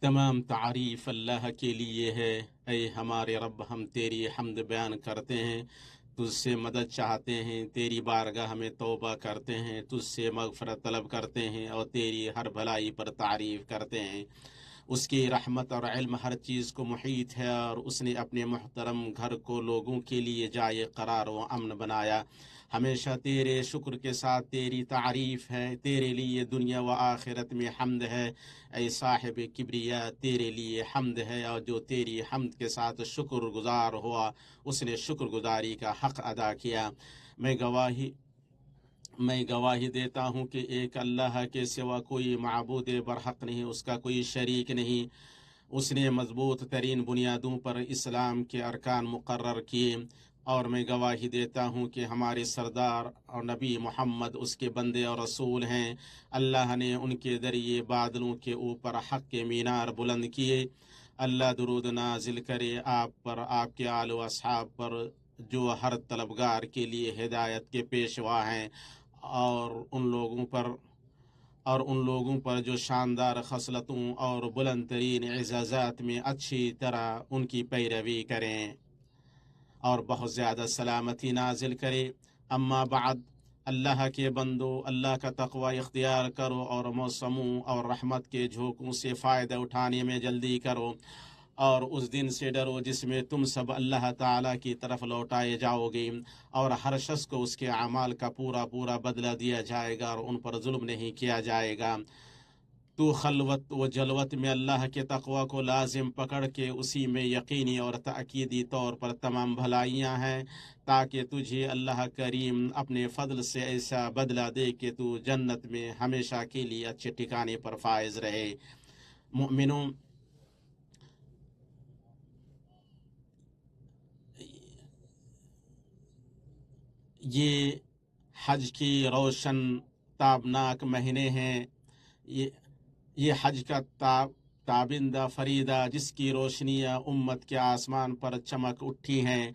तमाम तारीफ़ अल्लाह के लिए है। ऐ हमारे रब, हम तेरी हम्द बयान करते हैं, तुझसे मदद चाहते हैं, तेरी बारगाह में तौबा करते हैं, तुझसे मगफ़रत तलब करते हैं और तेरी हर भलाई पर तारीफ़ करते हैं। उसकी रहमत और इल्म हर चीज़ को मुहीत है और उसने अपने मुहतरम घर को लोगों के लिए जाए करार व अमन बनाया। हमेशा तेरे शुक्र के साथ तेरी तारीफ़ है, तेरे लिए दुनिया व आखिरत में हम्द है। ऐ साहिब किब्रिया, तेरे लिए हम्द है, और जो तेरी हम्द के साथ शुक्र गुजार हुआ उसने शुक्रगुजारी का हक़ अदा किया। मैं गवाही देता हूँ कि एक अल्लाह के सिवा कोई माबूद बरहक नहीं, उसका कोई शरीक नहीं। उसने मजबूत तरीन बुनियादों पर इस्लाम के अरकान मुकर्रर किए। और मैं गवाही देता हूँ कि हमारे सरदार और नबी मोहम्मद उसके बंदे और रसूल हैं। अल्लाह ने उनके ज़रिए बादलों के ऊपर हक़ के मीनार बुलंद किए। अल्लाह दुरूद नाजिल करे आप पर, आपके आल व अस्हाब पर, जो हर तलबगार के लिए हिदायत के पेशवा हैं, और उन लोगों पर जो शानदार खसलतों और बुलंद तरीन एजाज़ात में अच्छी तरह उनकी पैरवी करें और बहुत ज़्यादा सलामती नाजिल करे। अम्मा बाद, अल्लाह के बंदो, अल्लाह का तक़वा इख्तियार करो और मौसमों और रहमत के झोंकों से फ़ायदा उठाने में जल्दी करो, और उस दिन से डरो जिसमें तुम सब अल्लाह ताला की तरफ लौटाए जाओगे, और हर शख्स को उसके अमाल का पूरा पूरा बदला दिया जाएगा और उन पर जुल्म नहीं किया जाएगा। तू खलवत व जलवत में अल्लाह के तक़वा को लाजिम पकड़ के उसी में यकीनी और ताकीदी तौर पर तमाम भलाइयाँ हैं, ताकि तुझे अल्लाह करीम अपने फ़ضل से ऐसा बदला दे कि तू जन्नत में हमेशा के लिए अच्छे ठिकाने पर फायज रहे। मुमिनों, ये हज की रोशन ताबनाक महीने हैं। ये हज का ताबिंदा फरीदा, जिसकी रोशनियाँ उम्मत के आसमान पर चमक उठी हैं,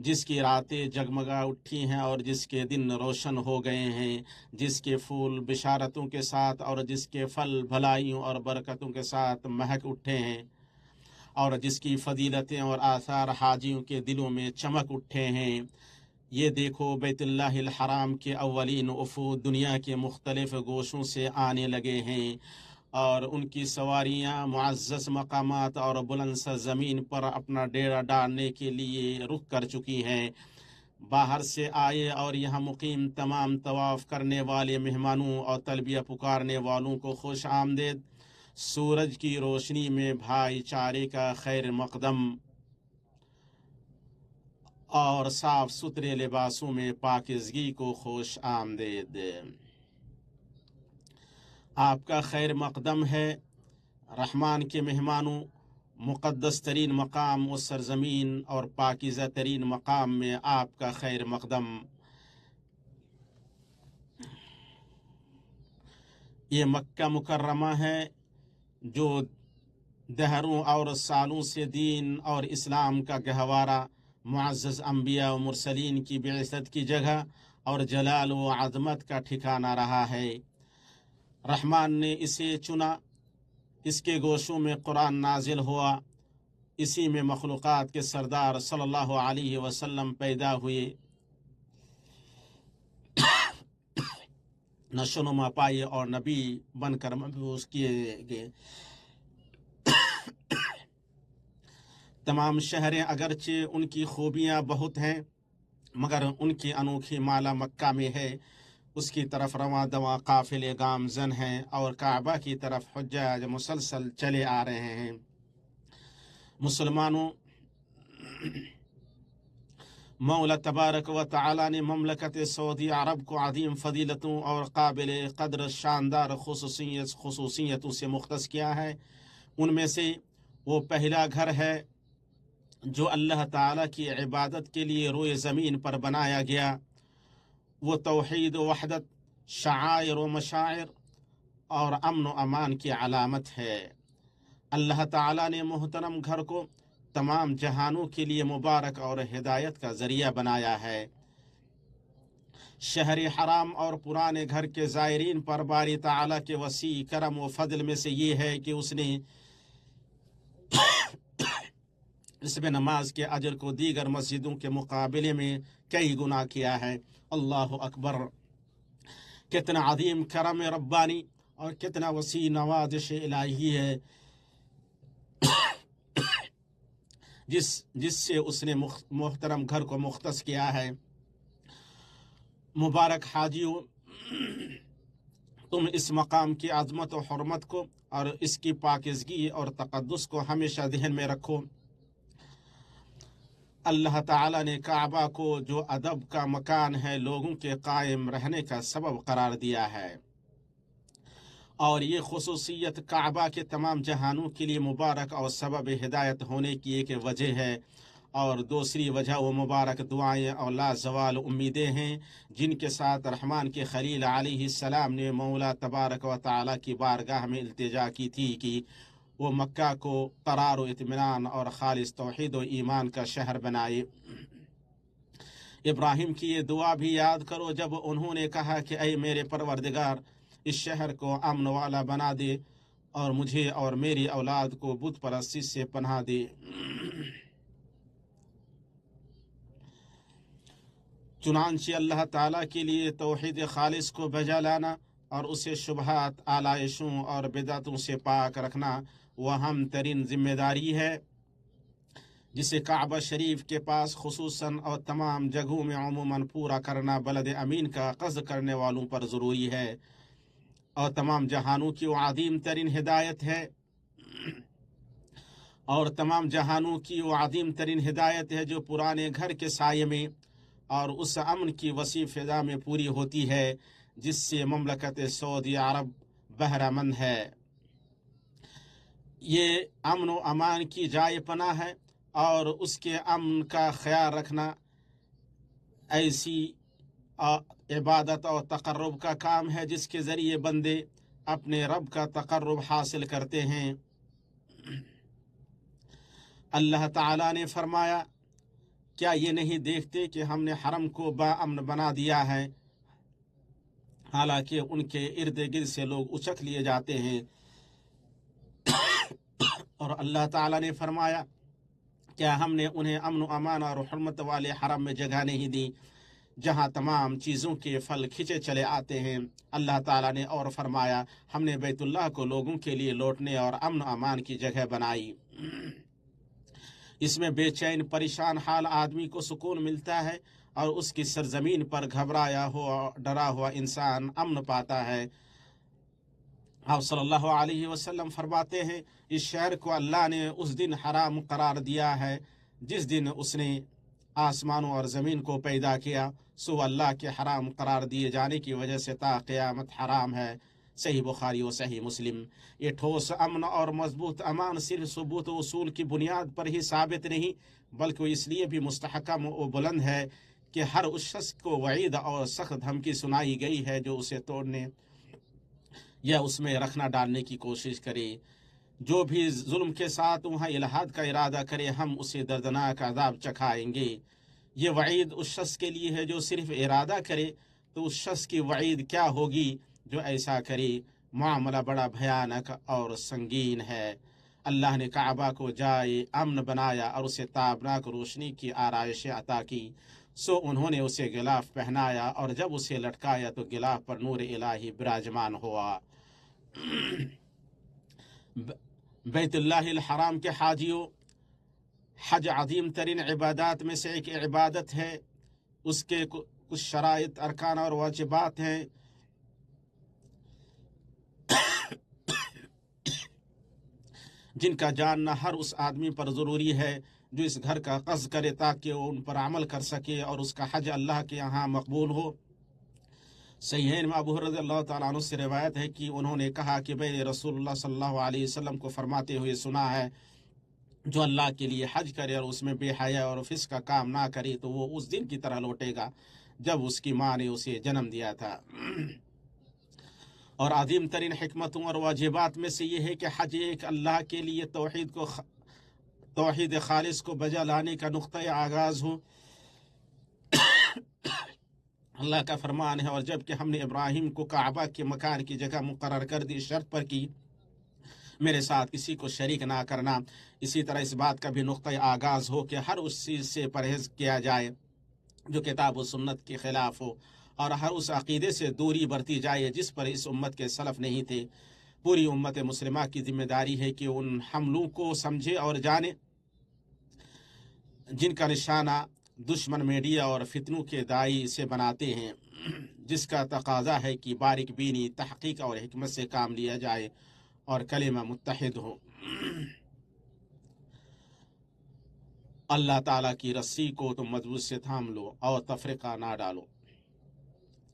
जिसकी रातें जगमगा उठी हैं और जिसके दिन रोशन हो गए हैं, जिसके फूल बिशारतों के साथ और जिसके फल भलाइयों और बरकतों के साथ महक उठे हैं, और जिसकी फजीलतें और आसार हाजियों के दिलों में चमक उठे हैं। ये देखो, बैतुल्लाहिल हराम के अव्वलीन उफूद दुनिया के मुख्तलिफ गोशों से आने लगे हैं, और उनकी सवारियाँ मुअज़्ज़ज़ मकामात और बुलंद ज़मीन पर अपना डेरा डालने के लिए रुख कर चुकी हैं। बाहर से आए और यहाँ मुकीम तमाम तवाफ़ करने वाले मेहमानों और तलबिया पुकारने वालों को खुश आमदेद। सूरज की रोशनी में भाईचारे का खैर मकदम और साफ सुथरे लिबासों में पाकिज़गी को खुश आमदेद। आपका खैर मकदम है रहमान के मेहमानों। मुक़द्दस तरीन मकाम उस सरज़मीन और पाकीज़ा तरीन मकाम में आपका खैर मकदम। ये मक्का मुकर्रमा है, जो दहरों और सालों से दीन और इस्लाम का गहवारा, मुअज़्ज़ज़ अंबिया व मुरसलीन की बिअसत की जगह और जलाल व अज़मत का ठिकाना रहा है। रहमान ने इसे चुना, इसके गोशों में कुरान नाजिल हुआ, इसी में मखलूक़ात के सरदार सल्लल्लाहु अलैहि वसल्लम पैदा हुए, नशोनुमा पाए और नबी बनकर मबूस किए गए। तमाम शहरें अगरचे उनकी खूबियाँ बहुत हैं, मगर उनकी अनोखी माला मक्का में है। उसकी तरफ रवां दवा काफिले गामजन हैं और काबा की तरफ हुज्जाज मुसलसल चले आ रहे हैं। मुसलमानों, मौला तबारक व तआला ने ममलकत सऊदी अरब को अदीम फजीलतों और काबिल कद्र शानदार खुसूसियतों से मुख्तस किया है। उनमें से वो पहला घर है जो अल्लाह ताला की इबादत के लिए रोए ज़मीन पर बनाया गया। वो तौहीद व वहदत, शाआइर व मशाइर और अमन व अमान की अलामत है। अल्लाह ताला ने मोहतरम घर को तमाम जहानों के लिए मुबारक और हिदायत का ज़रिया बनाया है। शहर हराम और पुराने घर के ज़ायरीन पर बारी ताला के वसी करम व फजल में से ये है कि उसने इसमें नमाज के अजर को दीगर मस्जिदों के मुकाबले में कई गुना किया है। अल्लाह अकबर। कितना अजीम करम रब्बानी और कितना वसी नवाजिश इलाही है जिससे उसने मुहतरम घर को मुख्तस किया है। मुबारक हाजियों, तुम इस मकाम की अज़मत और हुर्मत को और इसकी पाकिज़गी और तक़द्दुस को हमेशा ज़हन में रखो। अल्लाह ताला ने काबा को जो अदब का मकान है, लोगों के कायम रहने का सबब करार दिया है, और ये खुसूसियत काबा के तमाम जहानों के लिए मुबारक और सबब हिदायत होने की एक वजह है। और दूसरी वजह वो मुबारक दुआएं और लाजवाल उम्मीदें हैं जिनके साथ रहमान के खलील अलैहिस्सलाम ने मौला तबारक व तआला की बारगाह में इल्तिजा की थी कि वो मक्का को करार व इत्मीनान और खालिस तौहीद व ईमान का शहर बनाए। इब्राहिम की ये दुआ भी याद करो जब उन्होंने कहा कि ऐ मेरे परवरदिगार, इस शहर को अमन वाला बना दे और मुझे और मेरी औलाद को बुत परस्ती से पनाह दे। चुनांचे अल्लाह ताला के लिए तौहीद खालिस को बजा लाना और उसे शुबहात, आलाइशों और बिदअतों से पाक रखना वह अहम तरीन जिम्मेदारी है, जिसे काबा शरीफ के पास खुसूसन और तमाम जगहों में अमूमन पूरा करना बलद अमीन का क़स्द करने वालों पर ज़रूरी है और तमाम जहानों की वो अज़ीम तरीन हिदायत है जो पुराने घर के साये में और उस अमन की वसी फ़िज़ा में पूरी होती है जिससे ममलकत सऊदी अरब बहरामंद है। ये अमन व अमान की जाए पनाह है और उसके अमन का ख्याल रखना ऐसी इबादत और तक़र्रुब का काम है जिसके ज़रिए बंदे अपने रब का तक़र्रुब हासिल करते हैं। अल्लाह ताला ने फरमाया, क्या ये नहीं देखते कि हमने हरम को बाअमन बना दिया है, हालांकि उनके इर्द गिर्द से लोग उचक लिए जाते हैं। और अल्लाह ताला ने फरमाया, क्या हमने उन्हें अमन अमान और हुर्मत वाले हरम में जगह नहीं दी जहाँ तमाम चीज़ों के फल खिंचे चले आते हैं। अल्लाह ताला ने और फरमाया, हमने बैतुल्लाह को लोगों के लिए लौटने और अमन अमान की जगह बनाई। इसमें बेचैन परेशान हाल आदमी को सुकून मिलता है और उसकी सरजमीन पर घबराया हुआ डरा हुआ इंसान अमन पाता है। आप सल्लल्लाहु अलैहि वसल्लम फरमाते हैं, इस शहर को अल्लाह ने उस दिन हराम करार दिया है जिस दिन उसने आसमानों और ज़मीन को पैदा किया, सो अल्लाह के हराम करार दिए जाने की वजह से ता क़यामत हराम है। सही बुखारी और सही मुस्लिम। ये ठोस अमन और मजबूत अमान सिर्फ सबूत उसूल की बुनियाद पर ही साबित नहीं, बल्कि इसलिए भी मुस्तहकम व बुलंद है कि हर उस शख्स को वईद और सख्त धमकी सुनाई गई है जो उसे तोड़ने या उसमें रखना डालने की कोशिश करे। जो भी जुल्म के साथ वहाँ इलाहाद का इरादा करे, हम उसे दर्दनाक अज़ाब चखाएंगे। ये वईद उस शख्स के लिए है जो सिर्फ इरादा करे, तो उस शख्स की वईद क्या होगी जो ऐसा करे। मामला बड़ा भयानक और संगीन है। अल्लाह ने काबा को जाए अमन बनाया और उसे ताबनाक रोशनी की आराइश अता की, सो उन्होंने उसे गिलाफ पहनाया और जब उसे लटकाया तो गिलाफ पर नूर इलाही विराजमान हुआ। बैतुल्लाहिल हराम के हाजियों, हज अजीम तरीन इबादत में से एक इबादत है। उसके कुछ शराइत, अरकान और वाजिबात हैं जिनका जानना हर उस आदमी पर ज़रूरी है जो इस घर का क़स्द करे ताकि वो उन पर अमल कर सके और उसका हज अल्लाह के यहाँ मकबूल हो। सहीहैन में अबू हुरैरा रज़ियल्लाहु ताला अन्हु से रिवायत है कि उन्होंने कहा कि मैंने रसूलुल्लाह सल्लल्लाहु अलैहि वसल्लम को फरमाते हुए सुना है, जो अल्लाह के लिए हज करे और उसमें बेहया और फिस्क का काम ना करे तो वो उस दिन की तरह लौटेगा जब उसकी माँ ने उसे जन्म दिया था। और अजीम तरीन हिकमतों और वाजिबात में से ये है कि हज एक अल्लाह के लिए तौहीद खालिस को बजा लाने का नुक्ता आगाज़ हो। अल्लाह का फरमान है, और जबकि हमने इब्राहिम को काबा के मकान की जगह मुकर्रर कर दी शर्त पर कि मेरे साथ किसी को शरीक ना करना। इसी तरह इस बात का भी नुक्ता आगाज़ हो कि हर उस चीज़ से परहेज़ किया जाए जो किताब व सुन्नत के ख़िलाफ़ हो, और हर उस अक़ीदे से दूरी बरती जाए जिस पर इस उम्मत के सलफ़ नहीं थे। पूरी उम्मत मुस्लिमा की ज़िम्मेदारी है कि उन हमलों को समझे और जाने जिनका निशाना दुश्मन मीडिया और फितनों के दाई से बनाते हैं, जिसका तकाजा है कि बारीक बीनी, तहक़ीक़ और हिकमत से काम लिया जाए और कलिमा मुत्तहिद हो। अल्लाह ताला की रस्सी को तुम मजबूत से थाम लो और तफरीक़ा ना डालो।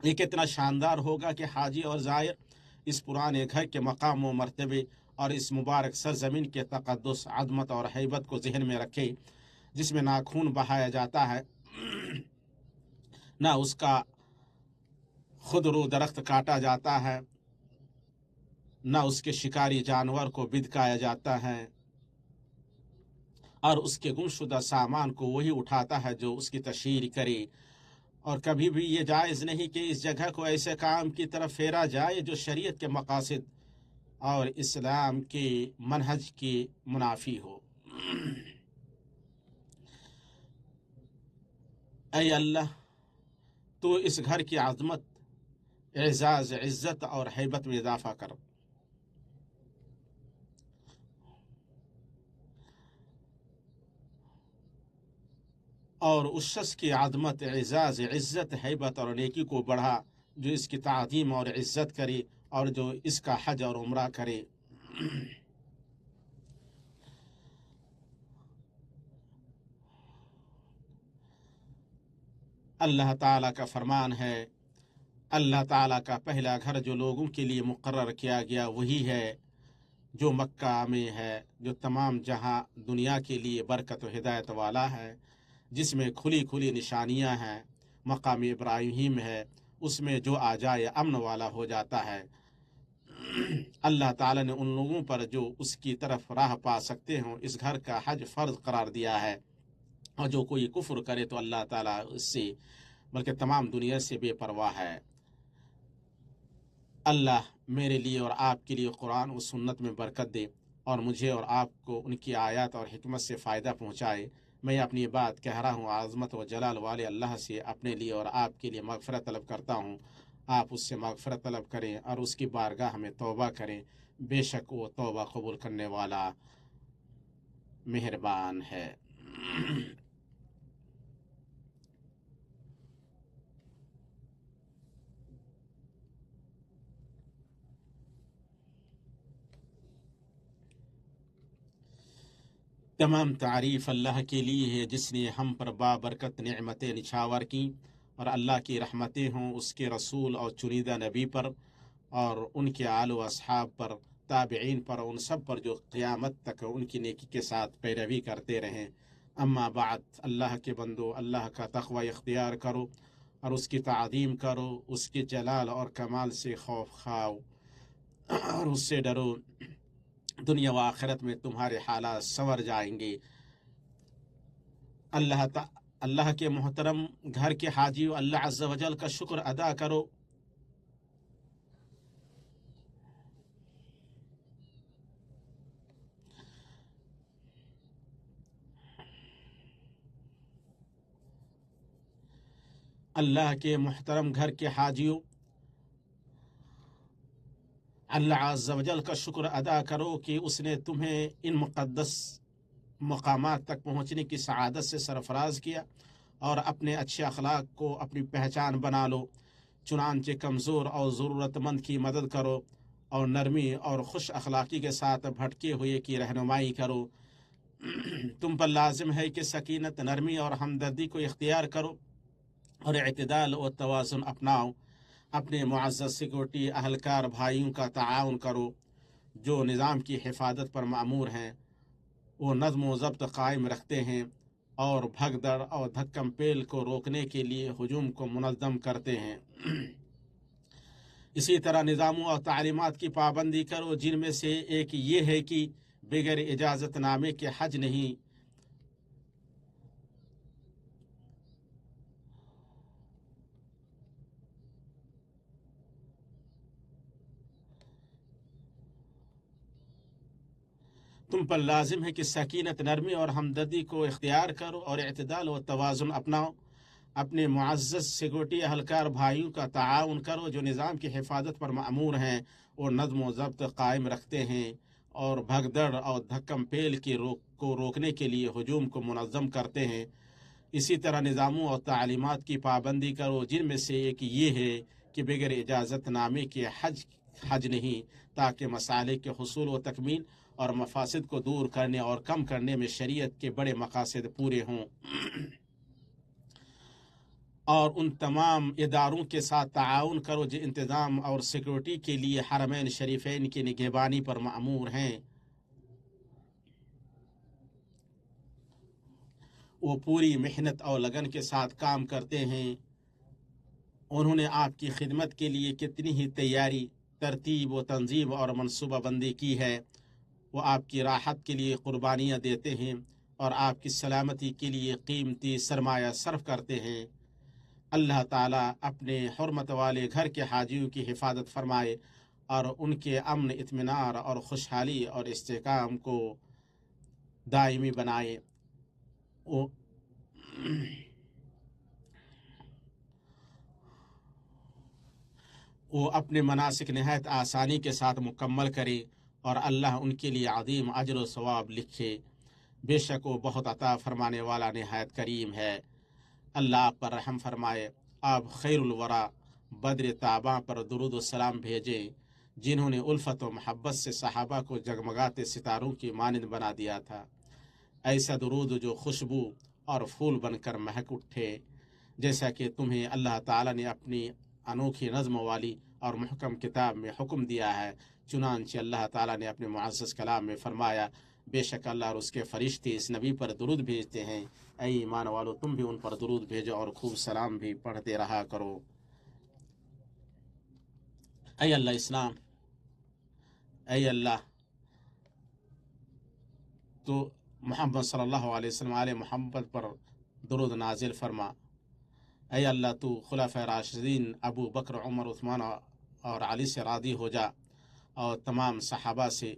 ये कितना शानदार होगा कि हाजी और ज़ायर इस पुराने घर के मकाम व मर्तबे और इस मुबारक सरजमीन के तक़द्दुस, अज़मत और हैबत को जहन में रखे, जिसमें ना खून बहाया जाता है, ना उसका खुदरू दरख्त काटा जाता है, ना उसके शिकारी जानवर को बिदकाया जाता है, और उसके गुमशुदा सामान को वही उठाता है जो उसकी तशहीर करे। और कभी भी ये जायज़ नहीं कि इस जगह को ऐसे काम की तरफ फेरा जाए जो शरीयत के मकासद और इस्लाम के मनहज की मुनाफी हो। ऐ अल्लाह, तो इस घर की आज़मत, एजाज़, इज़्ज़त और हैबत में इजाफ़ा कर, और उस शख्स की आज़मत, एजाज़, इज़्ज़त, हैबत और नेकी को बढ़ा जो इसकी ताज़ीम और इज़्ज़त करे और जो इसका हज और उम्रा करे। अल्लाह ताला का फरमान है, अल्लाह ताला का पहला घर जो लोगों के लिए मुकर्रर किया गया वही है जो मक्का में है, जो तमाम जहां दुनिया के लिए बरकत व हिदायत वाला है, जिसमें खुली खुली निशानियां हैं। मकाम इब्राहीम है, उसमें जो आ जाए अमन वाला हो जाता है। अल्लाह ताला ने उन लोगों पर जो उसकी तरफ राह पा सकते हों इस घर का हज फ़र्ज करार दिया है, और जो कोई कुफ्र करे तो अल्लाह ताला उससे बल्कि तमाम दुनिया से बेपरवाह है। अल्लाह मेरे लिए और आपके लिए कुरान और सुन्नत में बरकत दे और मुझे और आपको उनकी आयत और हिकमत से फ़ायदा पहुँचाए। मैं अपनी बात कह रहा हूँ, आज़मत व जलाल वाले अल्लाह से अपने लिए और आपके लिए मग़फ़िरत तलब करता हूँ। आप उससे मग़फ़िरत तलब करें और उसकी बारगाह में तौबा करें। बेशक वो तौबा कबूल करने वाला मेहरबान है। तमाम तारीफ़ अल्लाह के लिए है जिसने हम पर बाबरकत नेमतें निछावर की, और अल्लाह की रहमतें हों उसके रसूल और चुनीदा नबी पर और उनके आल व अस्हाब पर, ताबिईन पर, उन सब पर जो क़यामत तक उनकी नेकी के साथ पैरवी करते रहें। अम्मा बाद, अल्लाह के बंदो, अल्लाह का तक़वा इख्तियार करो और उसकी ताज़ीम करो, उसके जलाल और कमाल से खौफ खाओ और उससे डरो। दुनिया व आखिरत में तुम्हारे हालात संवर जाएंगे। अल्लाह ता अल्लाह के मोहतरम घर के हाजी अल्लाह अज़्ज़ा वजल का शुक्र अदा करो। अल्लाह के मोहतरम घर के हाजियों, अल्लाह अज़्ज़ा वजल का शुक्र अदा करो कि उसने तुम्हें इन मुक़द्दस मकामात तक पहुँचने की सआदत से सरफराज किया और अपने अच्छे अखलाक को अपनी पहचान बना लो। चुनांचे कमज़ोर और ज़रूरतमंद की मदद करो और नरमी और खुश अखलाक़ी के साथ भटके हुए की रहनुमाई करो। तुम पर लाजिम है कि सकीनत, नरमी और हमदर्दी को इख्तियार करो और इत्तिदाल और तवाज़ुन अपनाओ। अपने मुअज़्ज़ज़ सिक्योरिटी अहलकार भाइयों का ताआवुन करो जो निज़ाम की हिफाजत पर मामूर हैं। वो नज़्म व ज़ब्त कायम रखते हैं और भगदड़ और धक्कम पेल को रोकने के लिए हुजूम को मुनज़्ज़म करते हैं। इसी तरह निज़ामों और तालीमात की पाबंदी करो, जिनमें से एक ये है कि बगैर इजाज़त नामे के हज नहीं। تم پر لازم ہے کہ سکینت، نرمی اور ہمدردی کو اختیار کرو اور اعتدال و توازن اپناؤ۔ اپنے معزز سیکورٹی اہلکار بھائیوں کا تعاون کرو جو نظام کی حفاظت پر مأمور ہیں اور نظم و ضبط قائم رکھتے ہیں اور بھگدڑ اور دھکم پیل کو روکنے کے لیے ہجوم کو منظم کرتے ہیں۔ اسی طرح نظاموں اور تعلیمات کی پابندی کرو، جن میں سے ایک یہ ہے کہ بغیر اجازت نامے کے حج نہیں، تاکہ مصالح کے حصول و تکمیل اور مفاسد کو دور کرنے اور کم کرنے میں شریعت کے بڑے مقاصد پورے ہوں۔ اور ان تمام اداروں کے ساتھ تعاون کرو جو انتظام اور سیکورٹی کے لیے حرمین شریفین کی نگہبانی پر مأمور ہیں۔ وہ پوری محنت اور لگن کے ساتھ کام کرتے ہیں۔ انہوں نے آپ کی خدمت کے لیے کتنی ہی تیاری، ترتیب و تنظیم اور منصوبہ بندی کی ہے۔ وہ آپ کی راحت کے لیے قربانیاں دیتے ہیں اور آپ کی سلامتی کے لیے قیمتی سرمایہ صرف کرتے ہیں۔ اللہ تعالیٰ اپنے حرمت والے گھر کے حاجیوں کی حفاظت فرمائے اور ان کے امن، اطمینان اور خوشحالی اور استحکام کو دائمی بنائے۔ وہ اپنے مناسک نہایت آسانی کے ساتھ مکمل کرے اور اللہ ان کے لیے عظیم اجر و ثواب لکھے۔ بے شک وہ بہت عطا فرمانے والا نہایت کریم ہے۔ اللہ آپ پر رحم فرمائے۔ آپ خیر الورا بدر تاباں پر درود و سلام بھیجیں، جنہوں نے الفت و محبت سے صحابہ کو جگمگاتے ستاروں کی مانند بنا دیا تھا۔ ایسا درود جو خوشبو اور پھول بن کر مہک اٹھے، جیسا کہ تمہیں اللہ تعالیٰ نے اپنی انوکھی نظم والی اور محکم کتاب میں حکم دیا ہے۔ چنانچہ اللہ تعالیٰ نے اپنے معزز کلام میں فرمایا، بے شک اللہ اور اس کے فرشتے اس نبی پر درود بھیجتے ہیں۔ اے ایمان والو، تم بھی ان پر درود بھیجو اور خوب سلام بھی پڑھتے رہا کرو۔ اے اللہ اسلام، اے اللہ تو محمد صلی اللہ علیہ وسلم علیہ محمد پر درود نازل فرما۔ اے اللہ تو خلفائے راشدین ابو بکر، عمر، عثمان اور علی سے راضی ہو جا، اور تمام صحابہ سے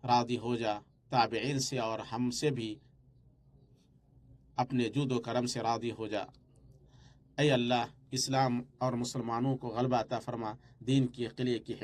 راضی ہو جا، تابعین سے اور ہم سے بھی اپنے جود و کرم سے راضی ہو جا۔ اے اللہ اسلام اور مسلمانوں کو غلبہ عطا فرما، دین کی قلعے کی